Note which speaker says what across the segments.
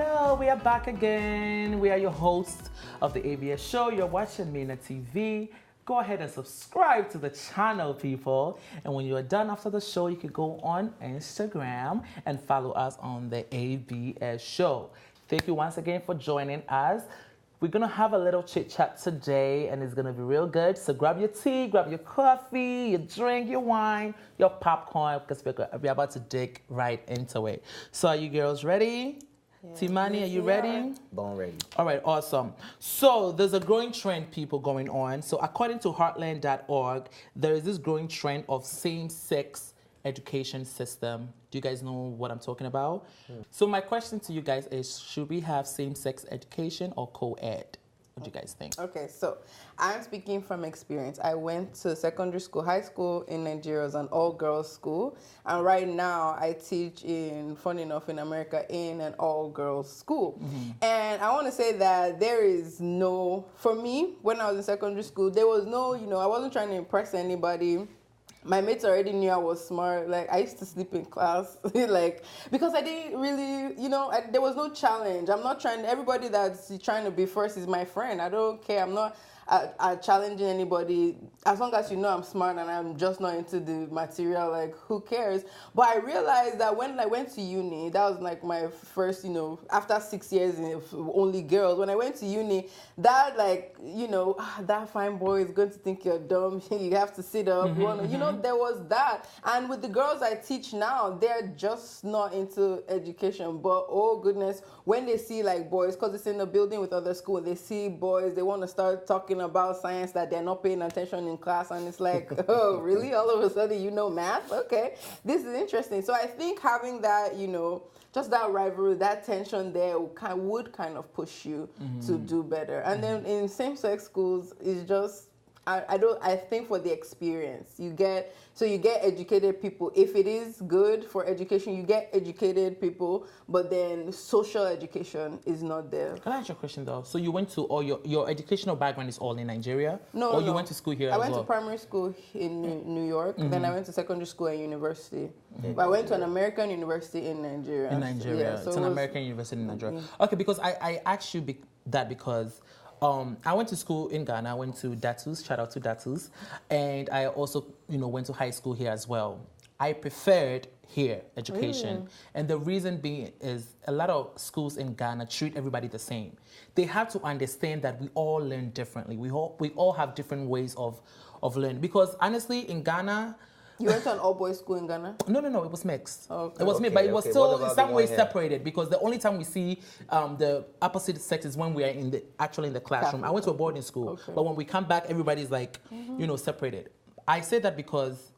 Speaker 1: Hello, we are back again. We are your hosts of the ABS show. You're watching Mina TV. Go ahead and subscribe to the channel, people. And when you are done after the show, you can go on Instagram and follow us on the ABS show. Thank you once again for joining us. We're going to have a little chit chat today, and it's going to be real good. So grab your tea, grab your coffee, your drink, your wine, your popcorn, because we're about to dig right into it. So are you girls ready? Yeah. Timani, are you ready?
Speaker 2: Born ready.
Speaker 1: All right, awesome. So there's a growing trend, people, going on. So according to heartland.org, there is this growing trend of same-sex education system. Do you guys know what I'm talking about? So my question to you guys is, should we have same-sex education or co-ed? What do you guys think?
Speaker 3: Okay, so I'm speaking from experience. I went to secondary school, high school in Nigeria was an all-girls school. And right now I teach funny enough, in America, in an all-girls school. And I want to say that there is no, for me, when I was in secondary school, there was no, I wasn't trying to impress anybody. My mates already knew I was smart. Like, I used to sleep in class, because I didn't really, there was no challenge. I'm not trying, everybody that's trying to be first is my friend. I don't care. I'm not challenging anybody. As long as you know I'm smart and I'm just not into the material, like, who cares? But I realized that when I went to uni, that was like my first, after 6 years of only girls, when I went to uni, that that fine boy is going to think you're dumb. You have to sit up. There was that. And with the girls I teach now, they're just not into education. But oh goodness, when they see like boys, because it's in the building with other school, they see boys, they want to start talking about science that they're not paying attention in class, and it's like, oh, really? All of a sudden you know math? Okay, this is interesting. So I think having that, just that rivalry, that tension there would kind of push you to do better. And then in same-sex schools, it's just, I think for the experience, you get educated people. If it is good for education, you get educated people, but then social education is not there.
Speaker 1: Can I ask you a question though? So you went to, or your educational background is all in Nigeria?
Speaker 3: No,
Speaker 1: or you went to school here as well?
Speaker 3: I went to primary school in New York, then I went to secondary school and university. But I went to an American university in Nigeria.
Speaker 1: In Nigeria, yeah, so it's an American university in Nigeria. Okay, because I asked you that because I went to school in Ghana. I went to Datus, shout out to Datus, and I also, went to high school here as well. I preferred here education, and the reason being is a lot of schools in Ghana treat everybody the same. They have to understand that we all learn differently. We all have different ways of learning. Because honestly, in Ghana.
Speaker 3: You went to an all-boys school in Ghana?
Speaker 1: No, it was mixed.
Speaker 3: Okay.
Speaker 1: It was mixed, but it was still in some ways separated, because the only time we see the opposite sex is when we are in the classroom. I went to a boarding school, but when we come back, everybody's like, separated. I say that because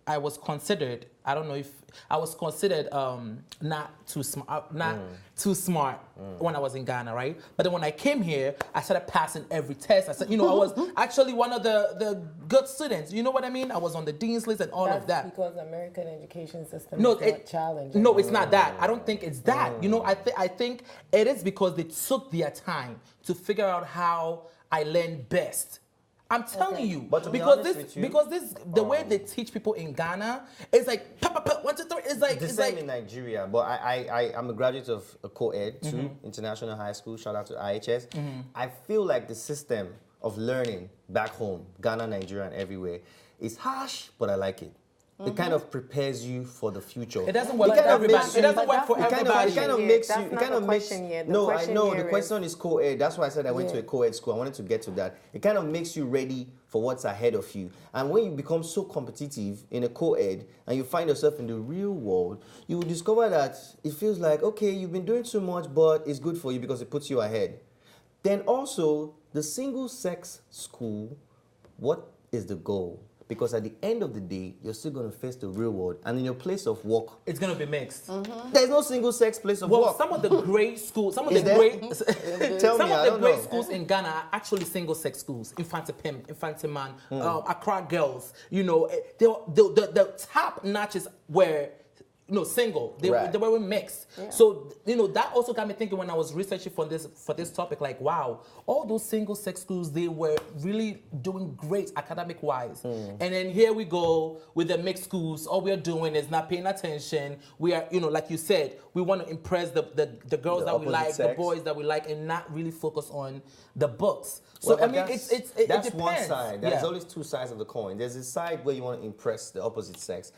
Speaker 1: I was considered, I don't know if I was considered not too smart when I was in Ghana, right? But then when I came here, I started passing every test. I said, I was actually one of the good students. You know what I mean? I was on the dean's list and all of that.
Speaker 4: That's because the American education system is not challenging.
Speaker 1: No, it's not that. I don't think it's that. I think it is because they took their time to figure out how I learned best. I'm telling you,
Speaker 2: but
Speaker 1: because the way they teach people in Ghana, it's like 1, 2, 3. It's like
Speaker 2: the same in Nigeria. But I'm a graduate of a co-ed too, International High School. Shout out to IHS. I feel like the system of learning back home, Ghana, Nigeria, and everywhere, is harsh, but I like it. It kind of prepares you for the future.
Speaker 1: It doesn't work for everybody. It doesn't work for everybody.
Speaker 2: It kind of makes you. It kind of makes. No, I know the question is co-ed. That's why I said I went to a co-ed school. I wanted to get to that. It kind of makes you ready for what's ahead of you. And when you become so competitive in a co-ed and you find yourself in the real world, you will discover that it feels like, okay, you've been doing too much, but it's good for you because it puts you ahead. Then also the single-sex school. What is the goal? Because at the end of the day, you're still going to face the real world. And in your place of work,
Speaker 1: it's going to be mixed.
Speaker 2: There's no single-sex place of work.
Speaker 1: Some of the great schools, some of the great schools in Ghana are actually single-sex schools. Infantipim, Infantiman, Accra Girls. The top notches where single. They were mixed. Yeah. So, that also got me thinking when I was researching for this topic, like, wow, all those single sex schools, they were really doing great academic-wise. And then here we go with the mixed schools. All we're doing is not paying attention. We are, like you said, we want to impress the girls that we like, the boys that we like, and not really focus on the books. So,
Speaker 2: well,
Speaker 1: I mean,
Speaker 2: that's
Speaker 1: it
Speaker 2: one side. There's always two sides of the coin. There's a side where you want to impress the opposite sex,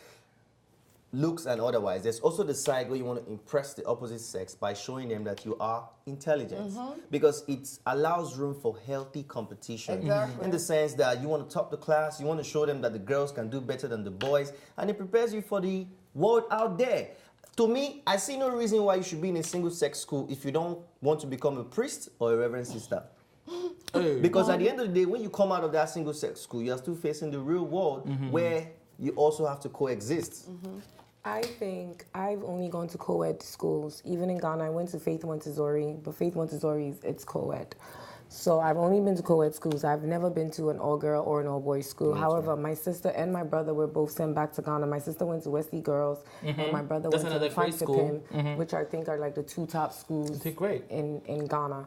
Speaker 2: looks and otherwise. There's also the side where you want to impress the opposite sex by showing them that you are intelligent, because it allows room for healthy competition.
Speaker 3: Exactly.
Speaker 2: In the sense that you want to top the class, you want to show them that the girls can do better than the boys, and it prepares you for the world out there. To me, I see no reason why you should be in a single-sex school if you don't want to become a priest or a reverend sister. Because at the end of the day, when you come out of that single-sex school, you are still facing the real world where you also have to coexist.
Speaker 4: I think I've only gone to co-ed schools. Even in Ghana, I went to Faith Montessori, but Faith Montessori, it's co-ed. So I've only been to co-ed schools. I've never been to an all-girl or an all-boys school. However, my sister and my brother were both sent back to Ghana. My sister went to Wesley Girls, and my brother went to Franciscan, which I think are like the two top schools in Ghana.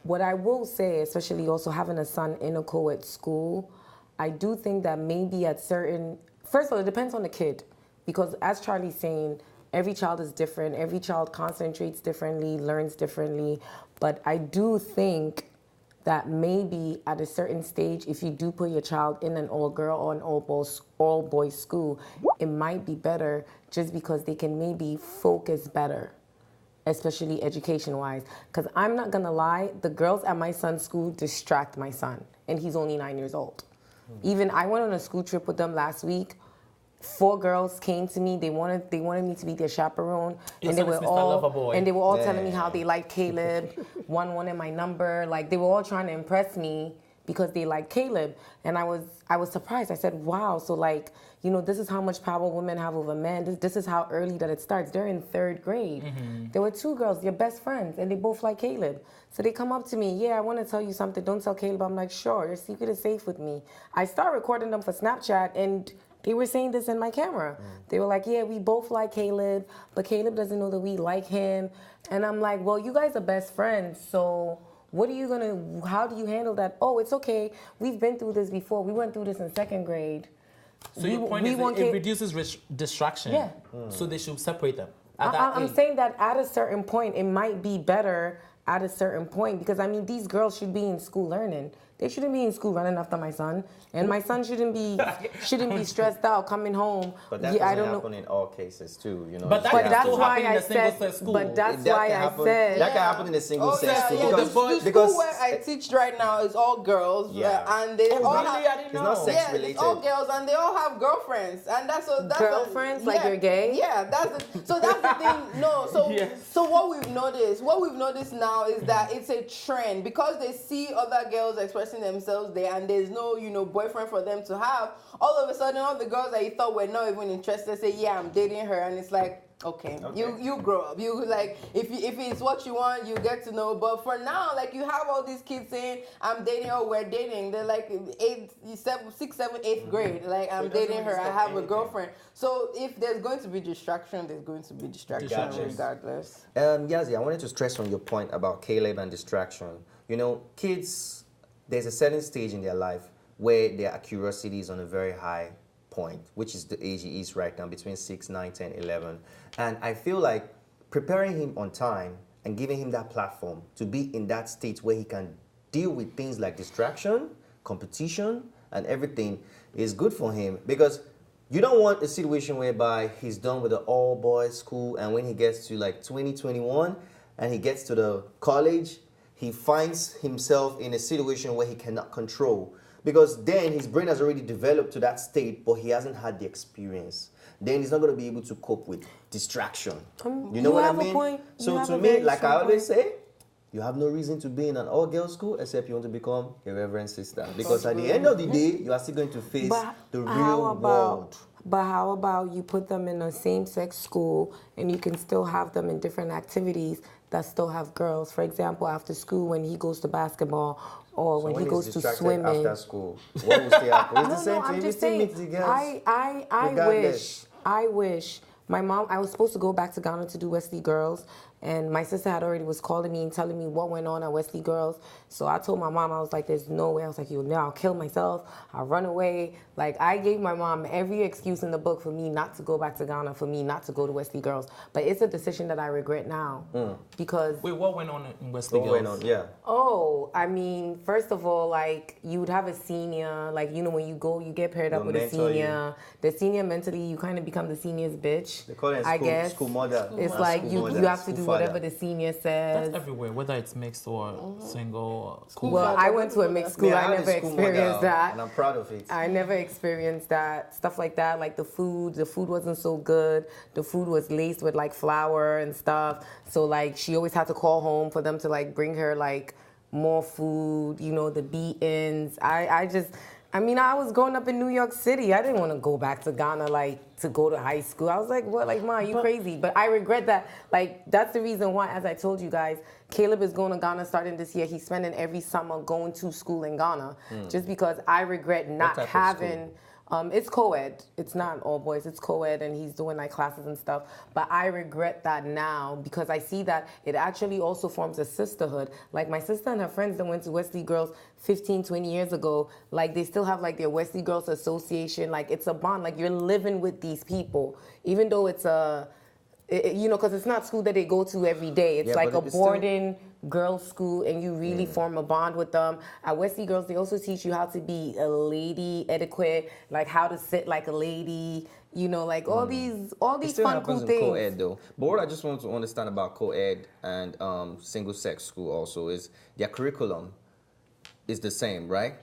Speaker 4: What I will say, especially also having a son in a co-ed school, I do think that maybe at certain... First of all, it depends on the kid. Because as Charlie's saying, every child is different. Every child concentrates differently, learns differently. But I do think that maybe at a certain stage, if you do put your child in an all-girl or an all-boys school, it might be better just because they can maybe focus better, especially education-wise. Because I'm not going to lie, the girls at my son's school distract my son, and he's only 9 years old. Even I went on a school trip with them last week. 4 girls came to me. They wanted me to be their chaperone, and they were all telling me how they liked Caleb. One wanted my number. Like, they were all trying to impress me because they liked Caleb, and I was surprised. I said, "Wow!" So like, this is how much power women have over men. This is how early that it starts. They're in 3rd grade. There were 2 girls, they're best friends, and they both like Caleb. So they come up to me, "Yeah, I want to tell you something. Don't tell Caleb." I'm like, "Sure, your secret is safe with me." I start recording them for Snapchat, and they were saying this in my camera. They were like, "Yeah, we both like Caleb, but Caleb doesn't know that we like him." And I'm like, "Well, you guys are best friends, so how do you handle that?" "Oh, it's okay. We've been through this before. We went through this in 2nd grade."
Speaker 1: So your point is that it reduces distraction. Yeah. So they should separate them.
Speaker 4: I'm saying that at a certain point, it might be better at a certain point, because I mean, these girls should be in school learning. They shouldn't be in school running after my son, and my son shouldn't be stressed out coming home.
Speaker 2: But that doesn't happen in all cases too,
Speaker 1: But that's why I said.
Speaker 4: But that's why I said
Speaker 2: that can happen in a single sex school.
Speaker 3: Yeah, the school where I teach right now is all girls, and they all have.
Speaker 2: It's not sex related.
Speaker 3: It's all girls, and they all have girlfriends, and that's
Speaker 4: girlfriends. Like you're gay.
Speaker 3: Yeah, that's the thing. No, so what we've noticed now is that it's a trend, because they see other girls expressing themselves there, and there's no boyfriend for them to have. All of a sudden, all the girls that you thought were not even interested say, "Yeah, I'm dating her," and it's like, okay. You grow up. You like, if it's what you want, you get to know. But for now, like, you have all these kids saying, "I'm dating," or "We're dating." They're like 6th, 7th, 8th grade. Like, "I'm dating her. I have a girlfriend." So if there's going to be distraction, there's going to be distraction regardless.
Speaker 2: Yazi, I wanted to stress on your point about Caleb and distraction. Kids, there's a certain stage in their life where their curiosity is on a very high point, which is the age he is right now, between 6, 9, 10, 11. And I feel like preparing him on time and giving him that platform to be in that state where he can deal with things like distraction, competition, and everything is good for him, because you don't want a situation whereby he's done with the all-boys school, and when he gets to like 2021 and he gets to the college, he finds himself in a situation where he cannot control, because then his brain has already developed to that state, but he hasn't had the experience. Then he's not going to be able to cope with distraction. You know what I mean? So to me, like I always say, you have no reason to be in an all-girls school except you want to become a reverend sister, because at the end of the day, you are still going to face the real world.
Speaker 4: But how about you put them in a same-sex school and you can still have them in different activities that still have girls? For example, after school when he goes to basketball, or when he goes to swimming.
Speaker 2: After school, what will stay happen? It's the same thing.
Speaker 4: I'm just saying. I wish My mom, I was supposed to go back to Ghana to do Wesley Girls, and my sister had already was calling me and telling me what went on at Wesley Girls. So I told my mom, I was like, there's no way. I was like, yo, now I'll kill myself. I'll run away. Like, I gave my mom every excuse in the book for me not to go back to Ghana, for me not to go to Wesley Girls. But it's a decision that I regret now. Because...
Speaker 1: Wait, what went on in Wesley Girls?
Speaker 2: What went on, yeah.
Speaker 4: Oh, I mean, first of all, like, you would have a senior, like, you know, when you go, you get paired up with a senior. The senior mentally, you kind of become the senior's bitch.
Speaker 2: They call it
Speaker 4: I guess.
Speaker 2: School mother.
Speaker 4: It's like you have to do whatever the senior says.
Speaker 1: That's everywhere, whether it's mixed or single. Or
Speaker 4: well, I went to a mixed school. I never experienced that.
Speaker 2: And I'm proud of it.
Speaker 4: I never experienced that. Stuff like that, like the food wasn't so good. The food was laced with like flour and stuff. So like she always had to call home for them to like bring her like more food, you know, the beatings. I mean, I was growing up in New York City. I didn't want to go back to Ghana, like, to go to high school. I was like, what? Like, Ma, you crazy? But I regret that. Like, that's the reason why, as I told you guys, Caleb is going to Ghana starting this year. He's spending every summer going to school in Ghana. Just because I regret not having... It's co-ed. It's not all boys. It's co-ed, and he's doing like classes and stuff. But I regret that now because I see that it actually also forms a sisterhood. Like my sister and her friends that went to Wesley Girls 15, 20 years ago, like they still have like their Wesley Girls Association. Like it's a bond. Like you're living with these people, even though it's you know, because it's not school that they go to every day. It's like a boarding girls' school, and you really form a bond with them. At Wesley Girls, they also teach you how to be a lady etiquette, like how to sit like a lady. You know, like all these fun, cool things.
Speaker 2: Co-ed though. But what I just want to understand about co-ed and single-sex school also is their curriculum is the same, right?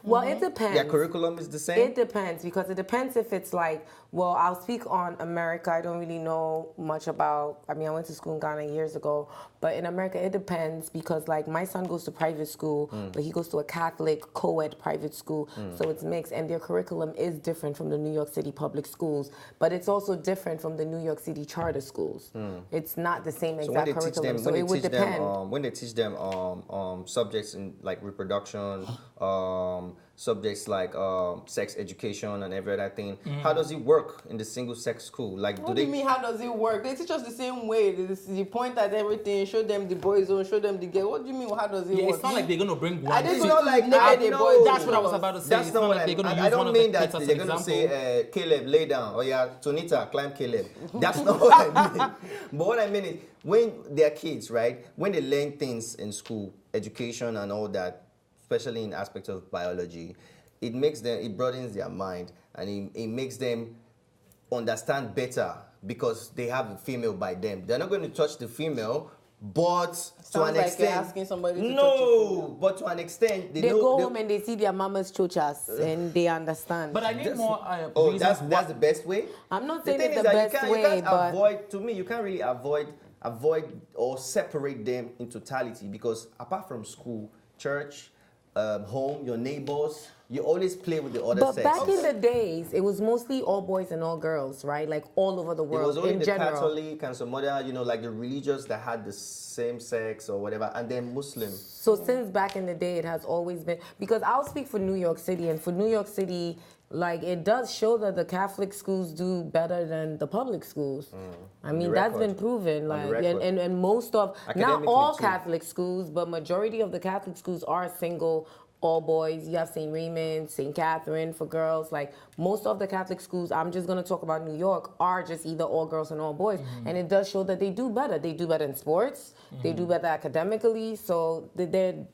Speaker 4: Well, it depends.
Speaker 2: Their curriculum is the same?
Speaker 4: It depends, because it depends if it's like, well, I'll speak on America. I don't really know much about, I mean, I went to school in Ghana years ago, but in America, it depends because like my son goes to private school, but he goes to a Catholic co-ed private school, so it's mixed, and their curriculum is different from the New York City public schools, but it's also different from the New York City charter schools. It's not the same exact curriculum, so it would depend.
Speaker 2: When they teach them subjects in like reproduction, subjects like sex education and every other thing, how does it work in the single-sex school? Like,
Speaker 3: what do you mean, how does it work? They teach us the same way. They point at everything, show them the boys' zone, show them the girl. What do you mean, how does it work?
Speaker 1: It's not like they're going to bring one.
Speaker 3: I didn't
Speaker 2: not like
Speaker 3: boys.
Speaker 1: That's what I was about to say.
Speaker 2: That's
Speaker 1: it's
Speaker 2: not what
Speaker 1: like they're going to use
Speaker 2: I don't
Speaker 1: one
Speaker 2: mean
Speaker 1: of the
Speaker 2: that
Speaker 1: kids as
Speaker 2: they're
Speaker 1: an
Speaker 2: going to
Speaker 1: example.
Speaker 2: say, Caleb, lay down, or yeah, Tonita, climb Caleb. That's not what I mean. But what I mean is, when they're kids, right, when they learn things in school, education and all that, especially in aspects of biology, it broadens their mind, and it makes them understand better because they have a female by them. They're not going to touch the female, but to an extent,
Speaker 3: you're asking somebody to touch you.
Speaker 2: But to an extent,
Speaker 4: they go home and they see their mama's chochas and they understand.
Speaker 1: But I need more
Speaker 2: that's the best way?
Speaker 4: I'm not saying it's the best way, but
Speaker 2: avoid, to me, you can't really avoid or separate them in totality, because apart from school, church, home, your neighbors, you always play with the other sex.
Speaker 4: But back in the days, it was mostly all boys and all girls, right? Like all over the world.
Speaker 2: It was only
Speaker 4: in
Speaker 2: the
Speaker 4: general.
Speaker 2: Catholic and some other, you know, like the religious that had the same sex or whatever, and then Muslim.
Speaker 4: So since back in the day, it has always been, because I'll speak for New York City, and for New York City, like it does show that the Catholic schools do better than the public schools. I mean, that's been proven. Like, and most of, not all Catholic schools, but majority of the Catholic schools are single, all boys. You have St. Raymond, St. Catherine for girls. Like most of the Catholic schools, I'm just going to talk about New York, are just either all girls and all boys. And it does show that they do better. They do better in sports. They do better academically. So they're,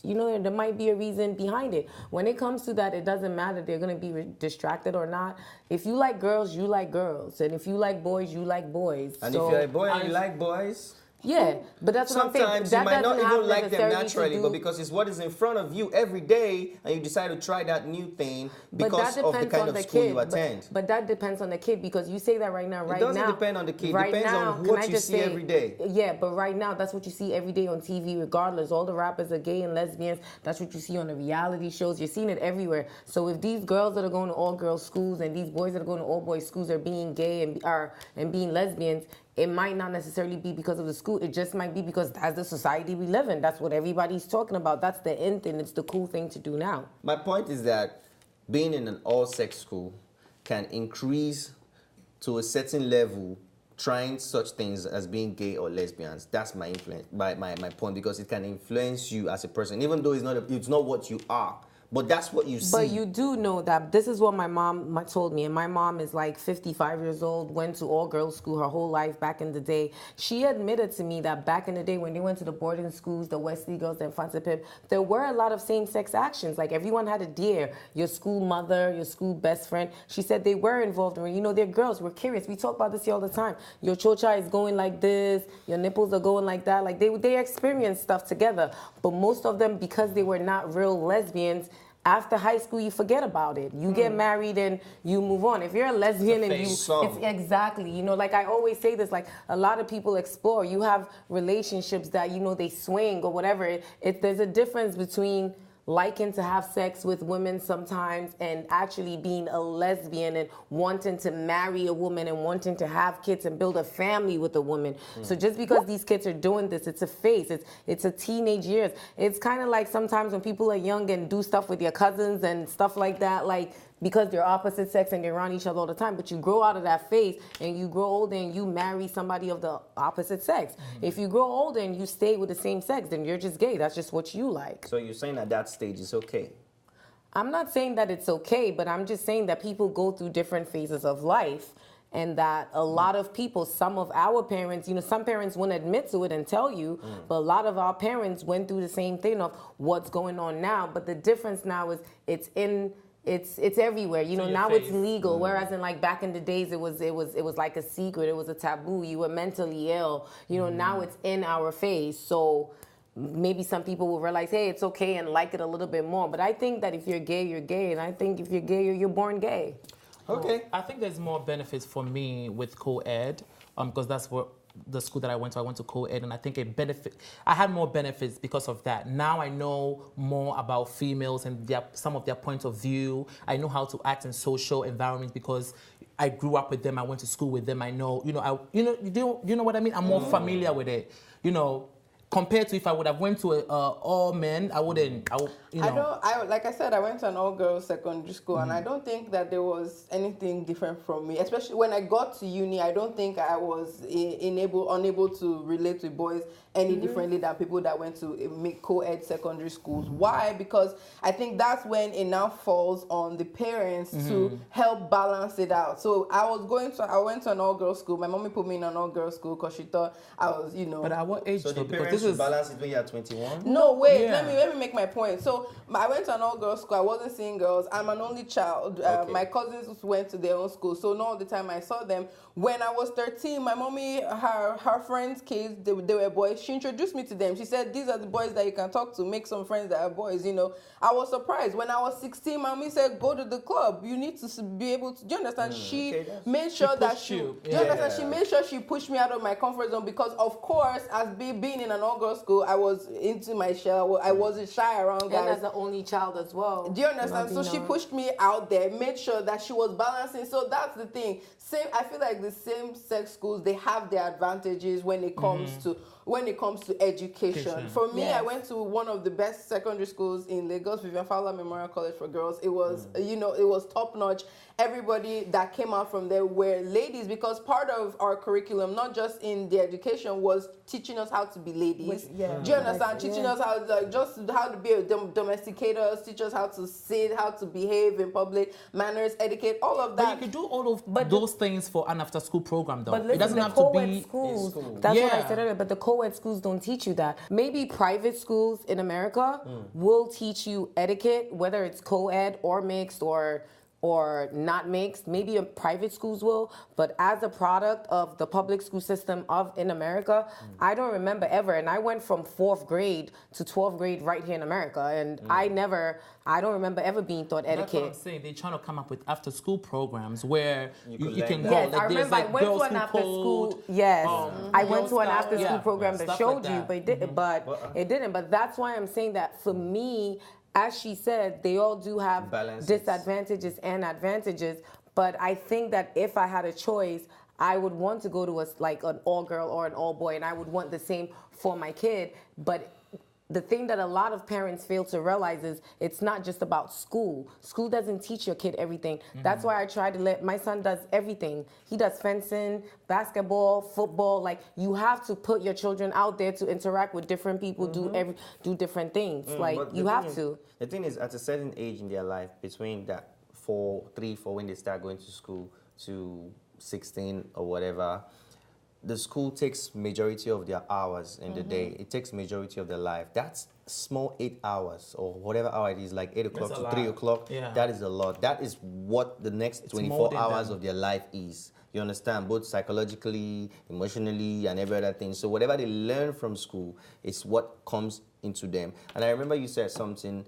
Speaker 4: you know, there might be a reason behind it. When it comes to that, it doesn't matter. They're going to be distracted or not. If you like girls, you like girls. And if you like boys, you like boys.
Speaker 2: And if you're a boy and you like boys...
Speaker 4: Yeah, but that's what I'm saying.
Speaker 2: Sometimes you might not even like them naturally, but because it's what is in front of you every day, and you decide to try that new thing because of the kind of school you attend.
Speaker 4: But that depends on the kid, because you say that right now.
Speaker 2: It doesn't depend on the kid. It depends on what you see every day.
Speaker 4: Yeah, but right now, that's what you see every day on TV, regardless. All the rappers are gay and lesbians. That's what you see on the reality shows. You're seeing it everywhere. So if these girls that are going to all-girls schools and these boys that are going to all-boys schools are being gay and being lesbians, it might not necessarily be because of the school. It just might be because that's the society we live in. That's what everybody's talking about. That's the end thing. It's the cool thing to do now.
Speaker 2: My point is that being in an all-sex school can increase to a certain level trying such things as being gay or lesbians. That's my influence, my point, because it can influence you as a person, even though it's not what you are. But that's what you see.
Speaker 4: But you do know that this is what my mom told me, and my mom is like 55 years old, went to all-girls school her whole life back in the day. She admitted to me that back in the day when they went to the boarding schools, the Wesley girls, the Infanta Pip, there were a lot of same-sex actions. Like everyone had a dear, your school mother, your school best friend. She said they were involved in, you know, they're girls, we're curious. We talk about this here all the time. Your chocha is going like this, your nipples are going like that. Like they experience stuff together. But most of them, because they were not real lesbians, after high school, you forget about it. You get married and you move on. If you're a lesbian and it's exactly, you know, like I always say this, like a lot of people explore. You have relationships that, you know, they swing or whatever. There's a difference between liking to have sex with women sometimes and actually being a lesbian and wanting to marry a woman and wanting to have kids and build a family with a woman. So just because these kids are doing this, it's a phase. It's a teenage years. It's kind of like sometimes when people are young and do stuff with your cousins and stuff like that, like because they're opposite sex and they're around each other all the time, but you grow out of that phase and you grow older and you marry somebody of the opposite sex. If you grow older and you stay with the same sex, then you're just gay. That's just what you like.
Speaker 2: So you're saying at that stage it's okay?
Speaker 4: I'm not saying that it's okay, but I'm just saying that people go through different phases of life, and that a lot of people, some of our parents, you know, some parents wouldn't admit to it and tell you, but a lot of our parents went through the same thing of what's going on now. But the difference now is it's everywhere. You know, now it's legal. Whereas in like back in the days, it was like a secret. It was a taboo. You were mentally ill. You know, now it's in our face. So maybe some people will realize, hey, it's okay, and like it a little bit more. But I think that if you're gay, you're gay, and I think if you're gay, you're born gay.
Speaker 2: Okay.
Speaker 1: Well, I think there's more benefits for me with co-ed, because that's what the school that I went to co-ed, and I think I had more benefits because of that. Now I know more about females and some of their point of view. I know how to act in social environments because I grew up with them. I went to school with them. I know, you know what I mean? I'm more familiar with it, you know. Compared to if I would have went to all men,
Speaker 3: like I said, I went to an all-girls secondary school, and I don't think that there was anything different from me. Especially when I got to uni, I don't think I was unable to relate with boys any differently than people that went to co-ed secondary schools. Why? Because I think that's when it now falls on the parents to help balance it out. So I went to an all-girls school. My mommy put me in an all-girls school because she thought I was, you know.
Speaker 1: But at what age?
Speaker 2: So the parents should balance it when you're 21?
Speaker 3: No, wait. Yeah. Let me make my point. So I went to an all-girls school. I wasn't seeing girls. I'm an only child. My cousins went to their own school, so not all the time I saw them. When I was 13, my mommy, her friends' kids, they were boys. She introduced me to them. She said, these are the boys that you can talk to. Make some friends that are boys, you know. I was surprised. When I was 16, my mommy said, go to the club. You need to be able to, do you understand? She made sure that she, do you understand? She made sure she pushed me out of my comfort zone because, of course, as being in an all-girls school, I was into my shell. I wasn't shy around guys.
Speaker 4: And as the only child as well.
Speaker 3: Do you understand? So she pushed me out there, made sure that she was balancing. So that's the thing. I feel like the same-sex schools, they have their advantages when it comes to education. For me, I went to one of the best secondary schools in Lagos, Vivian Fowler Memorial College for Girls. It was, it was top-notch. Everybody that came out from there were ladies because part of our curriculum, not just in the education, was teaching us how to be ladies. Do you understand? Teaching us how to be domesticators, teach us how to sit, how to behave in public, manners, etiquette, all of that.
Speaker 1: But you could do all of those things for an after-school program, though.
Speaker 4: But listen,
Speaker 1: it doesn't have to be
Speaker 4: schools. That's what I said earlier. But the co-ed schools don't teach you that. Maybe private schools in America will teach you etiquette, whether it's co-ed or mixed or not mixed. Maybe private schools will, but as a product of the public school system in America, I don't remember ever, and I went from 4th grade to 12th grade right here in America, and I don't remember ever being taught etiquette.
Speaker 1: That's what I'm saying. They're trying to come up with after-school programs where you can go.
Speaker 4: Yes,
Speaker 1: like,
Speaker 4: I remember I went to an after-school. Yes, I went to an after-school program that showed you, but it didn't. It didn't. But that's why I'm saying that for me, as she said, they all do have disadvantages and advantages. But I think that if I had a choice, I would want to go to an all-girl or an all-boy, and I would want the same for my kid. But the thing that a lot of parents fail to realize is it's not just about school. School doesn't teach your kid everything. That's why I try to my son does everything. He does fencing, basketball, football. Like, you have to put your children out there to interact with different people, do different things. Like, you have to.
Speaker 2: The thing is, at a certain age in their life, between that 3, 4, when they start going to school to 16 or whatever, the school takes majority of their hours in the day. It takes majority of their life. That's small 8 hours or whatever hour it is, like 8 o'clock to 3 o'clock. Yeah. That is a lot. That is what the next 24 hours of their life is. You understand? Both psychologically, emotionally, and every other thing. So whatever they learn from school is what comes into them. And I remember you said something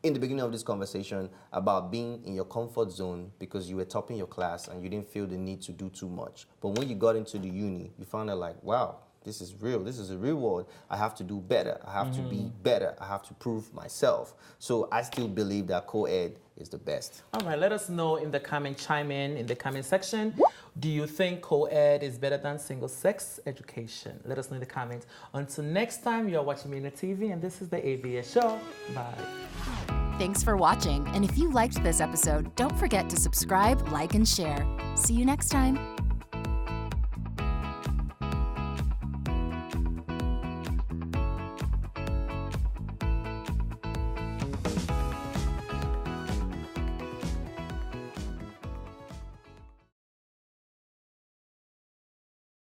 Speaker 2: in the beginning of this conversation about being in your comfort zone because you were topping your class and you didn't feel the need to do too much. But when you got into the uni, you found out like, wow, this is real. This is a real world. I have to do better. I have to be better. I have to prove myself. So I still believe that co-ed is the best.
Speaker 1: All right, let us know in the comment, chime in the comment section. Do you think co-ed is better than single-sex education? Let us know in the comments. Until next time, you're watching Mina TV, and this is the AVS Show. Bye.
Speaker 5: Thanks for watching, and if you liked this episode, don't forget to subscribe, like, and share. See you next time.